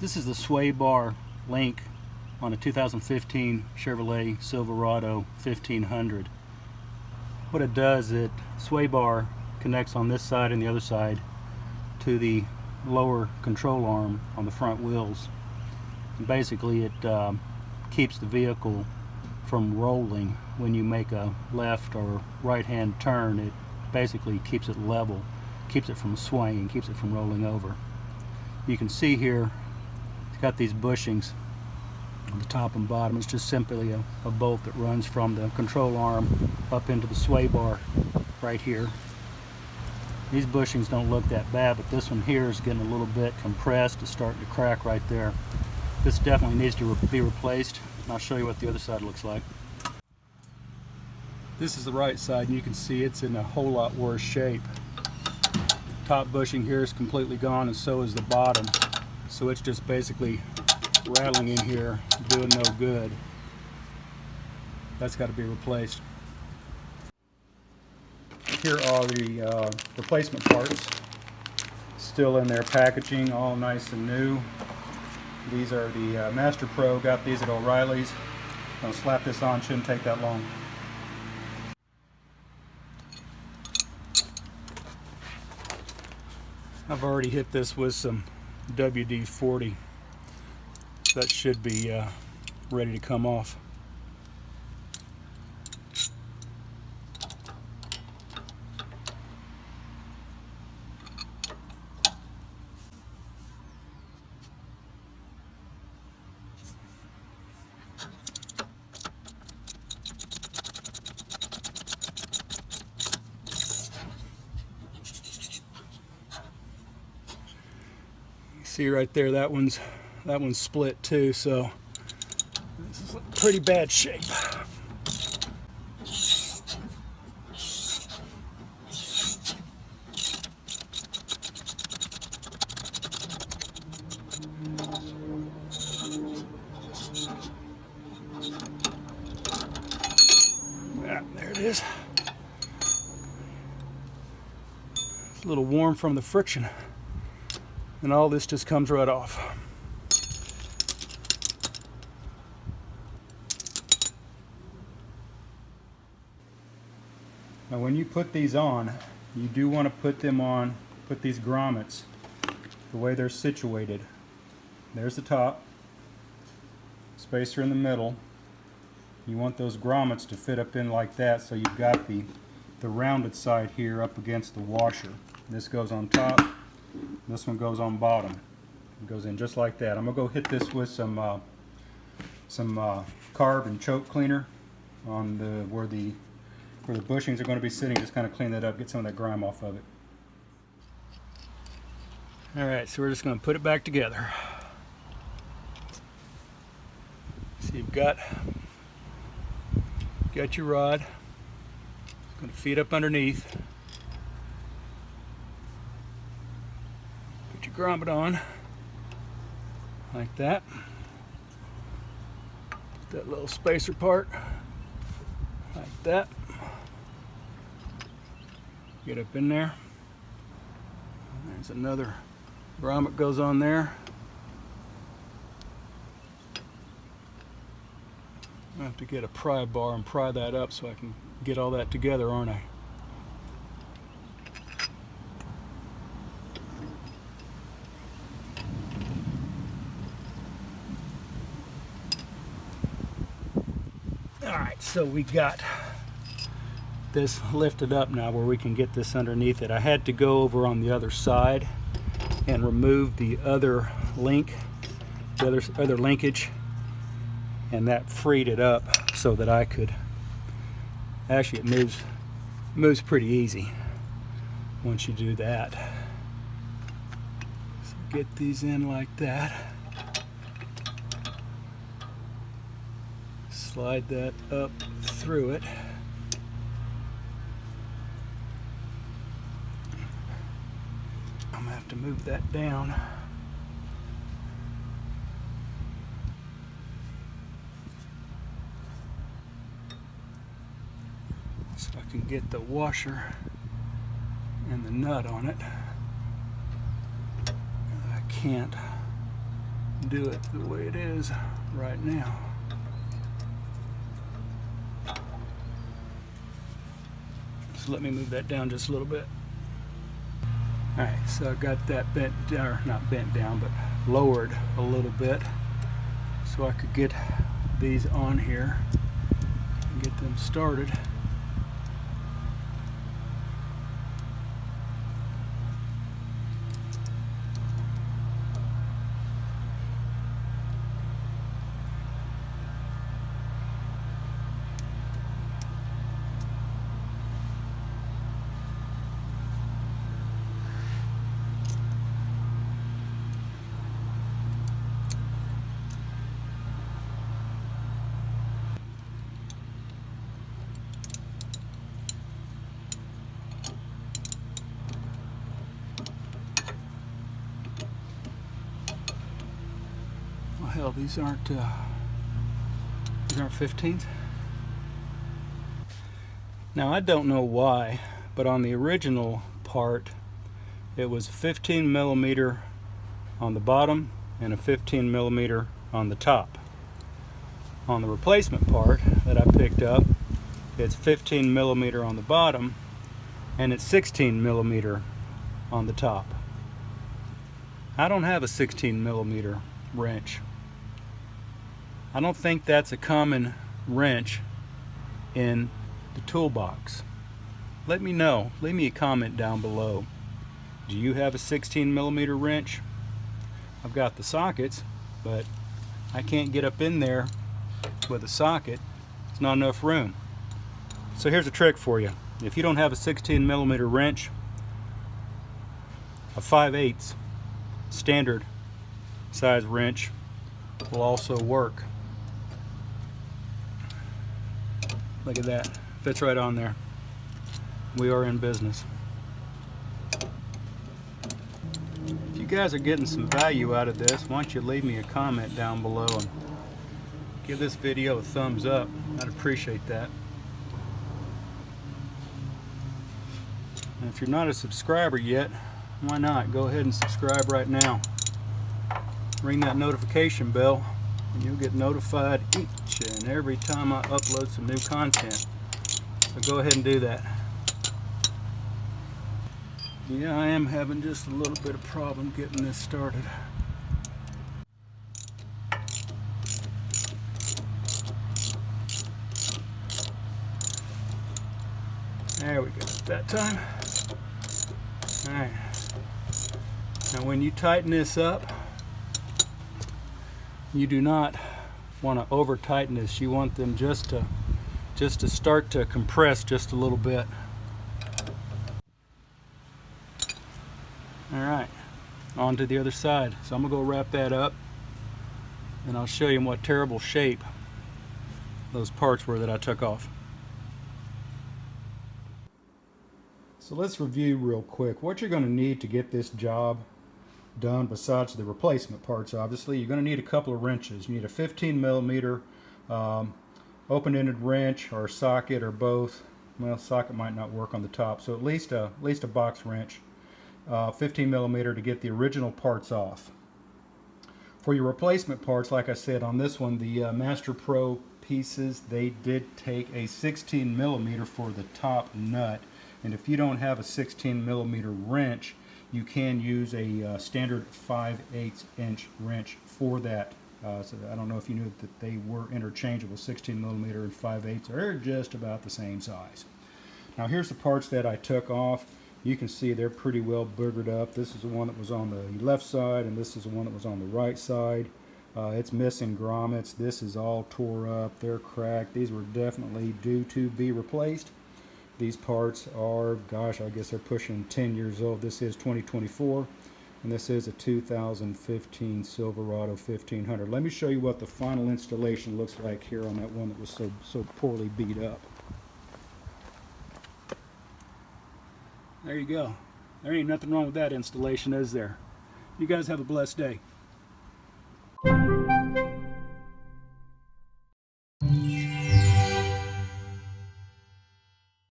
This is the sway bar link on a 2015 Chevrolet Silverado 1500. What it does, it sway bar connects on this side and the other side to the lower control arm on the front wheels. And basically it keeps the vehicle from rolling when you make a left or right hand turn. It basically keeps it level, keeps it from swaying, keeps it from rolling over. You can see here it's got these bushings on the top and bottom. It's just simply a bolt that runs from the control arm up into the sway bar right here. These bushings don't look that bad, but this one here is getting a little bit compressed. It's starting to crack right there. This definitely needs to be replaced. I'll show you what the other side looks like. This is the right side, and you can see it's in a whole lot worse shape. Top bushing here is completely gone, and so is the bottom. So it's just basically rattling in here, doing no good. That's got to be replaced. Here are the replacement parts, still in their packaging, all nice and new. These are the Master Pro, got these at O'Reilly's. I'll slap this on, shouldn't take that long. I've already hit this with some WD-40. That should be ready to come off. See right there, that one's split too, so this is in pretty bad shape. There it is. It's a little warm from the friction, and all this just comes right off. Now when you put these on, you do want to put these grommets the way they're situated. There's the top, spacer in the middle. You want those grommets to fit up in like that, so you've got the rounded side here up against the washer. This goes on top, this one goes on bottom. It goes in just like that. I'm gonna go hit this with some carb and choke cleaner on where the bushings are going to be sitting. Just kind of clean that up, get some of that grime off of it. Alright, so we're just going to put it back together. So you've got your rod. It's going to feed up underneath. Put your grommet on like that. Put that little spacer part like that. Get up in there. There's another grommet goes on there. I have to get a pry bar and pry that up so I can get all that together, aren't I? Alright, so we got this lifted up now where we can get this underneath it. I had to go over on the other side and remove the other link, the other linkage, and that freed it up so that I could, actually it moves pretty easy once you do that. So get these in like that. Slide that up through it. I'm gonna have to move that down. So I can get the washer and the nut on it. I can't do it the way it is right now. So let me move that down just a little bit. Alright, so I got that bent down, or not bent down, but lowered a little bit so I could get these on here and get them started. Hell, these aren't 15s. Now I don't know why, but on the original part it was 15 millimeter on the bottom and a 15 millimeter on the top. On the replacement part that I picked up, it's 15 millimeter on the bottom and it's 16 millimeter on the top. I don't have a 16 millimeter wrench. I don't think that's a common wrench in the toolbox. Let me know. Leave me a comment down below. Do you have a 16 millimeter wrench? I've got the sockets, but I can't get up in there with a socket. There's not enough room. So here's a trick for you. If you don't have a 16 millimeter wrench, a 5/8 standard size wrench will also work. Look at that, fits right on there. We are in business. If you guys are getting some value out of this, why don't you leave me a comment down below and give this video a thumbs up. I'd appreciate that. And if you're not a subscriber yet, why not? Go ahead and subscribe right now. Ring that notification bell and you'll get notified each and every time I upload some new content. So go ahead and do that. Yeah, I am having just a little bit of problem getting this started. There we go, that time. Alright. Now when you tighten this up, you do not want to over tighten this. You want them just to start to compress just a little bit. Alright, on to the other side. So I'm going to go wrap that up and I'll show you in what terrible shape those parts were that I took off. So let's review real quick what you're going to need to get this job done besides the replacement parts. Obviously you're going to need a couple of wrenches. You need a 15 millimeter open-ended wrench or socket or both. Well, socket might not work on the top, so at least a box wrench. 15 millimeter to get the original parts off. For your replacement parts, like I said on this one, the Master Pro pieces, they did take a 16 millimeter for the top nut, and if you don't have a 16 millimeter wrench, you can use a standard 5/8 inch wrench for that. So I don't know if you knew that they were interchangeable. 16 millimeter and 5/8 are just about the same size. Now here's the parts that I took off. You can see they're pretty well boogered up. This is the one that was on the left side, and this is the one that was on the right side. It's missing grommets. This is all tore up. They're cracked. These were definitely due to be replaced. These parts are, gosh, I guess they're pushing 10 years old. This is 2024, and this is a 2015 Silverado 1500. Let me show you what the final installation looks like here on that one that was so poorly beat up. There you go. There ain't nothing wrong with that installation, is there? You guys have a blessed day.